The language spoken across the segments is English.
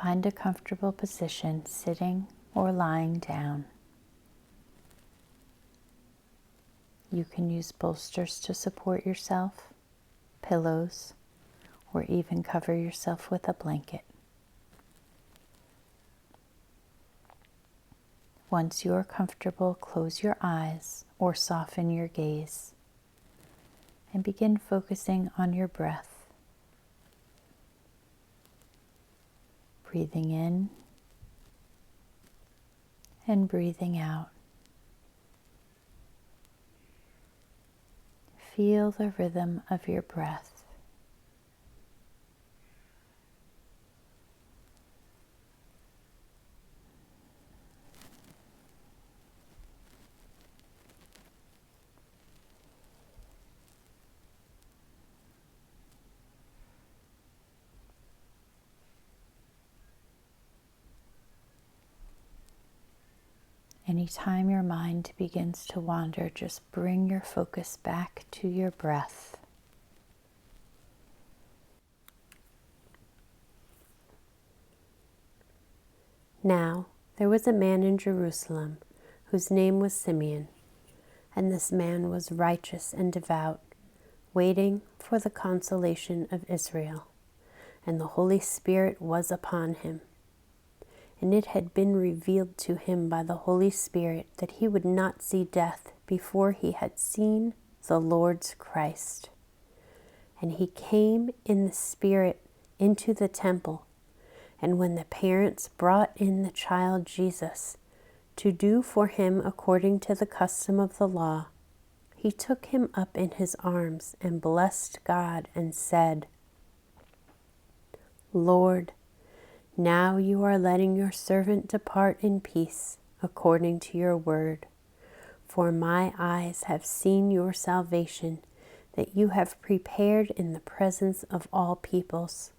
Find a comfortable position, sitting or lying down. You can use bolsters to support yourself, pillows, or even cover yourself with a blanket. Once you are comfortable, close your eyes or soften your gaze and begin focusing on your breath. Breathing in and breathing out. Feel the rhythm of your breath. Anytime your mind begins to wander, just bring your focus back to your breath. Now, there was a man in Jerusalem whose name was Simeon, and this man was righteous and devout, waiting for the consolation of Israel, and the Holy Spirit was upon him. And it had been revealed to him by the Holy Spirit that he would not see death before he had seen the Lord's Christ. And he came in the Spirit into the temple, and when the parents brought in the child Jesus to do for him according to the custom of the law, he took him up in his arms and blessed God and said, Lord, now you are letting your servant depart in peace according to your word. For my eyes have seen your salvation that you have prepared in the presence of all peoples,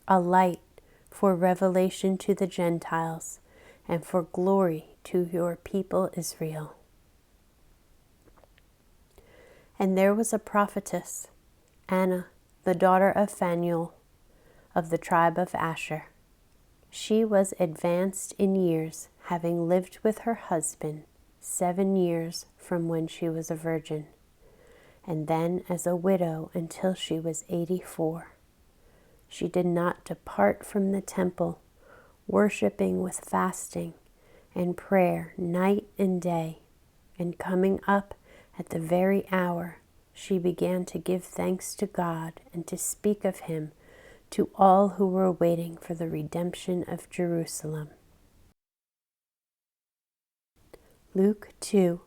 a light for revelation to the Gentiles and for glory to your people Israel. And there was a prophetess, Anna, the daughter of Phanuel, of the tribe of Asher. She was advanced in years, having lived with her husband 7 years from when she was a virgin, and then as a widow until she was 84. She did not depart from the temple, worshiping with fasting and prayer night and day, and coming up at the very hour, she began to give thanks to God and to speak of him to all who were waiting for the redemption of Jerusalem. Luke 2,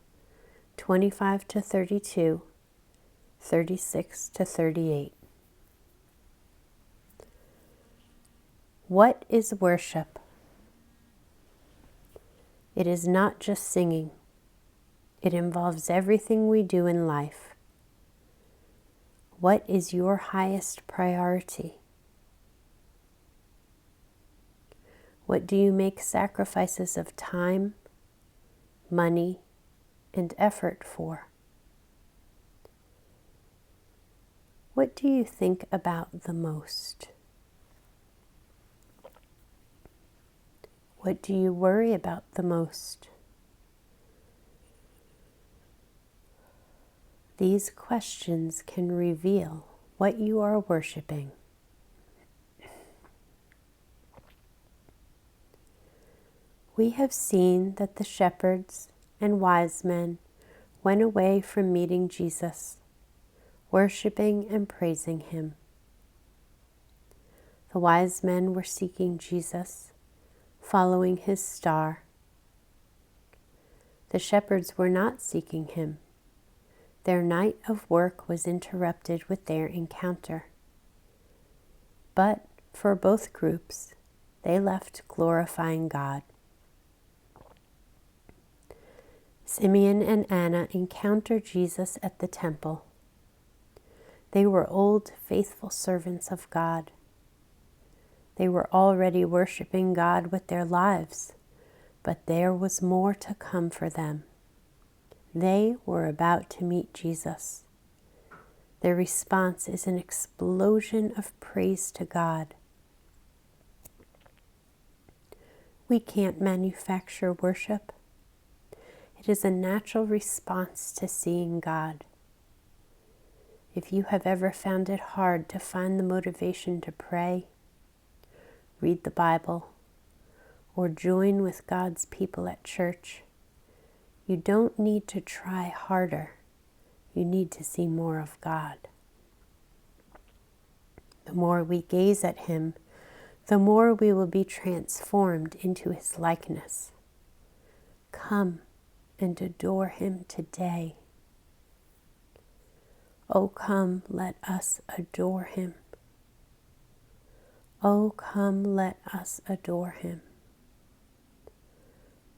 25-32, 36-38. What is worship? It is not just singing. It involves everything we do in life. What is your highest priority? What do you make sacrifices of time, money, and effort for? What do you think about the most? What do you worry about the most? These questions can reveal what you are worshiping. We have seen that the shepherds and wise men went away from meeting Jesus, worshiping and praising him. The wise men were seeking Jesus, following his star. The shepherds were not seeking him. Their night of work was interrupted with their encounter. But for both groups, they left glorifying God. Simeon and Anna encountered Jesus at the temple. They were old, faithful servants of God. They were already worshiping God with their lives, but there was more to come for them. They were about to meet Jesus. Their response is an explosion of praise to God. We can't manufacture worship. It is a natural response to seeing God. If you have ever found it hard to find the motivation to pray, read the Bible, or join with God's people at church, you don't need to try harder. You need to see more of God. The more we gaze at Him, the more we will be transformed into His likeness. Come and adore Him today. Oh, come, let us adore Him. Oh, come, let us adore Him.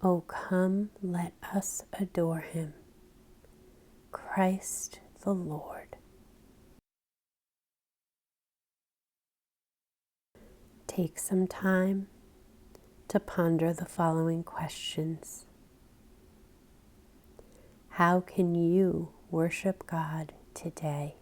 Oh, come, let us adore Him. Christ the Lord. Take some time to ponder the following questions. How can you worship God today?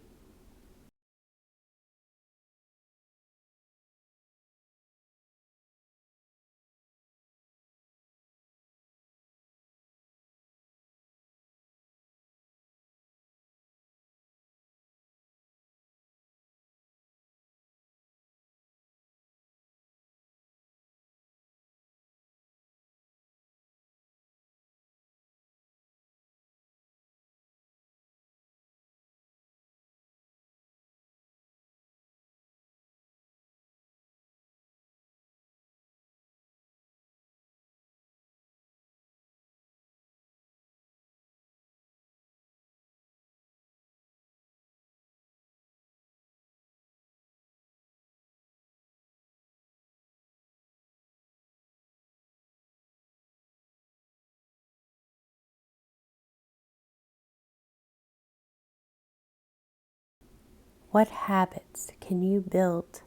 What habits can you build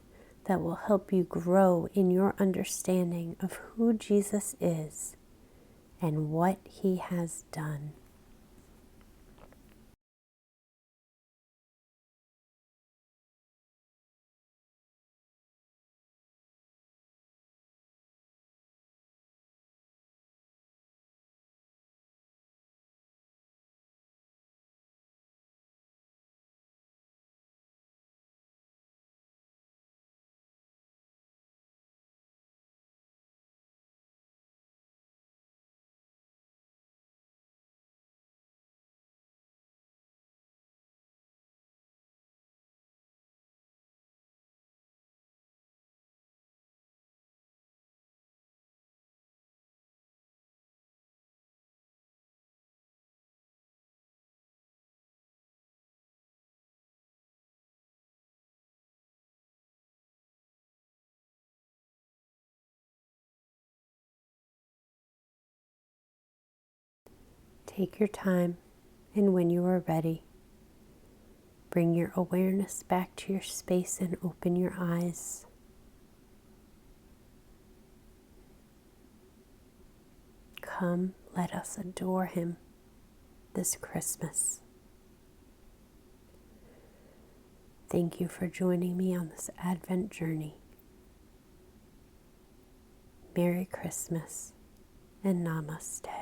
that will help you grow in your understanding of who Jesus is and what He has done? Take your time, and when you are ready, bring your awareness back to your space and open your eyes. Come, let us adore Him this Christmas. Thank you for joining me on this Advent journey. Merry Christmas and Namaste.